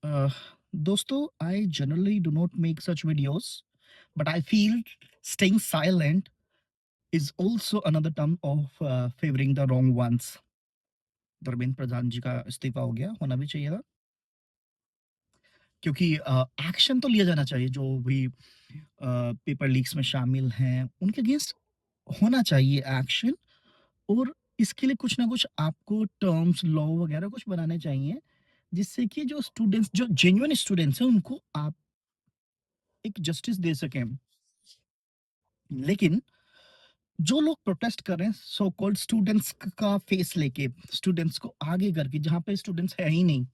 Uh, दोस्तों, I generally do not make such videos, but I feel staying silent is also another term of favoring the wrong ones. Dharmendra Pradhan जी का इस्तीफा हो गया, होना भी चाहिए था क्योंकि एक्शन तो लिया जाना चाहिए जो भी पेपर लीक्स में शामिल हैं, उनके अगेंस्ट होना चाहिए एक्शन। और इसके लिए कुछ ना कुछ आपको टर्म्स, लॉ वगैरह कुछ बनाने चाहिए, जिससे कि जो स्टूडेंट्स, जो जेन्युइन स्टूडेंट्स हैं, उनको आप एक जस्टिस दे सकें। लेकिन जो लोग प्रोटेस्ट कर रहे हैं सो कॉल्ड स्टूडेंट्स का फेस लेके, स्टूडेंट्स को आगे करके, जहाँ पे स्टूडेंट्स है ही नहीं,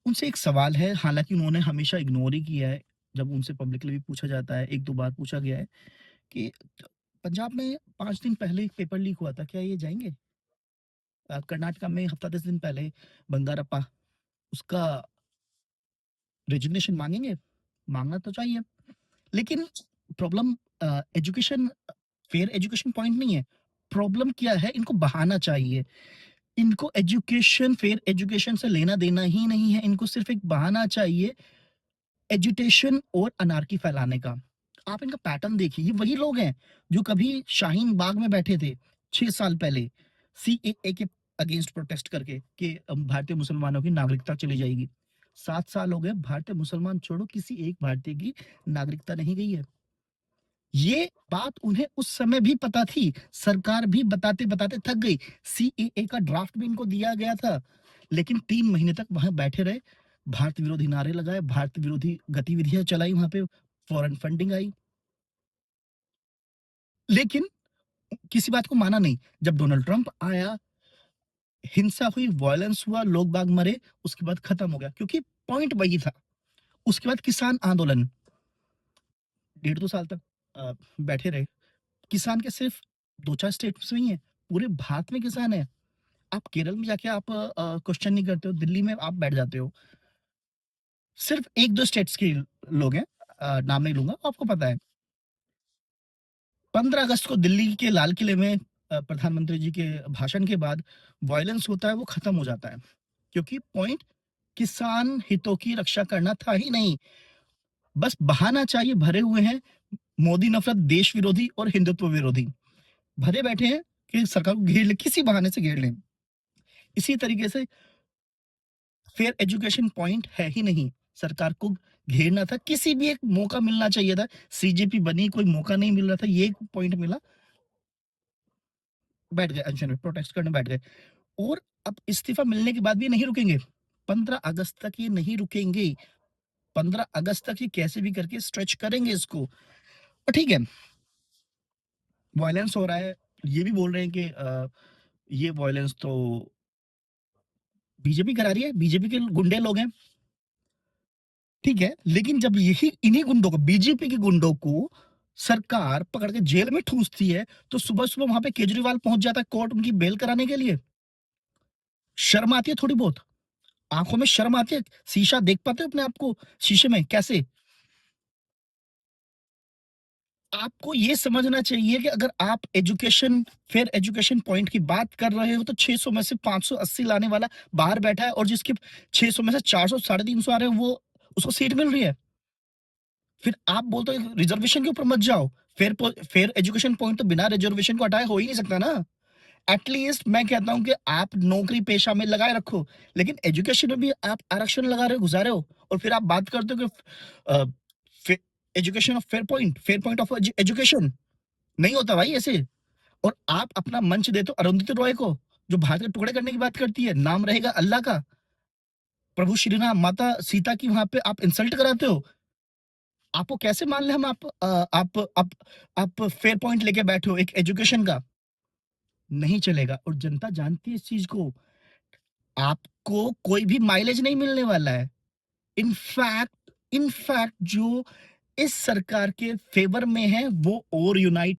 उनसे एक सवाल है, हालाँकि उन्होंने हमेशा इग्नोर ही किया है। जब उनसे पब्लिकली भी पूछा जाता है, 1-2 बार पूछा गया है कि पंजाब में 5 दिन पहले एक पेपर लीक हुआ था, क्या ये जाएँगे? कर्नाटका में हफ्ता 10 दिन पहले बंगारप्पा, उसका रेजिग्नेशन माँगेंगे? माँगना तो चाहिए। लेकिन problem education, fair education point नहीं है। प्रॉब्लम क्या है, इनको बहाना चाहिए। इनको एजुकेशन, फेयर एजुकेशन से लेना-देना ही नहीं है, इनको सिर्फ़ एक बहाना चाहिए एजिटेशन और अनार्की फैलाने का। आप इनका पैटर्न देखिए, ये वही लोग हैं जो कभी शाहीन बाग में बैठे थे 6 साल पहले सीएए के अगेंस्ट प्रोटेस्ट करके कि भारतीय मुसलमानों की नागरिकता चली जाएगी। 7 साल हो गए, भारतीय मुसलमान छोड़ो, किसी एक भारतीय की नागरिकता नहीं गई है। ये बात उन्हें उस समय भी पता थी, सरकार भी बताते-बताते थक गई। सीएए का ड्राफ्ट भी इनको दिया गया था, लेकिन 3 महीने तक वहाँ बैठे रहे, भारत विरोधी नारे लगाए, भारत विरोधी गतिविधियाँ चलाई वहाँ पे, फॉरेन फंडिंग आई, लेकिन किसी बात को माना नहीं। जब डोनाल्ड ट्रंप आया, हिंसा हुई, वॉयलेंस हुआ, लोग बाग मरे, उसके बाद खत्म हो गया क्योंकि पॉइंट वही था। उसके बाद किसान आंदोलन, 1.5-2 साल तक बैठे रहे। किसान के सिर्फ 2-4 स्टेट्स में ही है, पूरे भारत में किसान है। आप केरल में जाके आप क्वेश्चन नहीं करते हो, दिल्ली में आप बैठ जाते हो। सिर्फ 1-2 स्टेट्स के लोग हैं, नाम नहीं लूँगा, आपको पता है। 15 अगस्त को दिल्ली के लाल किले में प्रधानमंत्री जी के भाषण के बाद वॉयलेंस होता है, वो खत्म हो जाता है। क्योंकि पॉइंट किसान हितों की रक्षा करना था ही नहीं, बस बहाना चाहिए, भरे हुए हैं मोदी नफ़रत, देश विरोधी और हिंदुत्व विरोधी। भरे बैठे हैं कि सरकार को घेर लें, किसी बहाने से घेर लें। इसी तरीके से फेयर एजुकेशन पॉइंट है ही नहीं। सरकार को घेरना था, किसी भी एक मौका मिलना चाहिए था। सीजेपी बनी, कोई मौका नहीं मिल रहा था, ये एक पॉइंट मिला, बैठ गए अनशन में, प्रोटेस्ट करने बैठ गए। और अब इस्तीफा मिलने के बाद भी नहीं रुकेंगे। 15 अगस्त तक ये नहीं रुकेंगे। 15 अगस्त तक ये कैसे भी करके स्ट्रेच करेंगे इसको। और ठीक है, वॉयलेंस हो रहा है, ये भी बोल रहे हैं कि ये वॉयलेंस तो बीजेपी करा रही है, बीजेपी के गुंडे लोग हैं। ठीक है, लेकिन जब यही इन्हीं गुंडों को, बीजेपी के गुंडों को सरकार पकड़ के जेल में ठूँसती है, तो सुबह-सुबह वहाँ पे केजरीवाल पहुँच जाता है कोर्ट उनकी बेल कराने के लिए। शर्म आती है थोड़ी बहुत? आँखों में शर्म आती है? शीशा देख पाते हो अपने आप को शीशे में कैसे? आपको ये समझना चाहिए कि अगर आप एजुकेशन, फेयर एजुकेशन पॉइंट की बात कर रहे हो, तो 600 में से 580 लाने वाला बाहर बैठा है और जिसके 600 में से 400 साढ़े 300 आ रहे हैं, वो उसको सीट मिल रही है। फिर आप बोलते हो रिजर्वेशन के ऊपर मत जाओ। फेयर एजुकेशन पॉइंट तो बिना रिजर्वेशन को हटाए हो ही नहीं सकता ना। एटलीस्ट मैं कहता हूँ कि आप नौकरी पेशा में लगाए रखो, लेकिन एजुकेशन में भी आप आरक्षण लगा रहे हो, घुसा रहे हो, और फिर आप बात करते हो कि education of fair point of education नहीं होता भाई ऐसे। और आप अपना मंच देते हो अरुंधति रॉय को, जो भारत के टुकड़े करने की बात करती है, नाम रहेगा अल्लाह का, प्रभु श्री राम, माता सीता की वहां पे आप इंसल्ट कराते हो। आपको कैसे मान लें हम, आप फेयर पॉइंट लेके बैठे हो एक एजुकेशन का, नहीं चलेगा। और जनता जानती है इस चीज को। आपको कोई भी माइलेज नहीं मिलने वाला है। इनफैक्ट जो इस सरकार के फेवर में है, वो और यूनाइट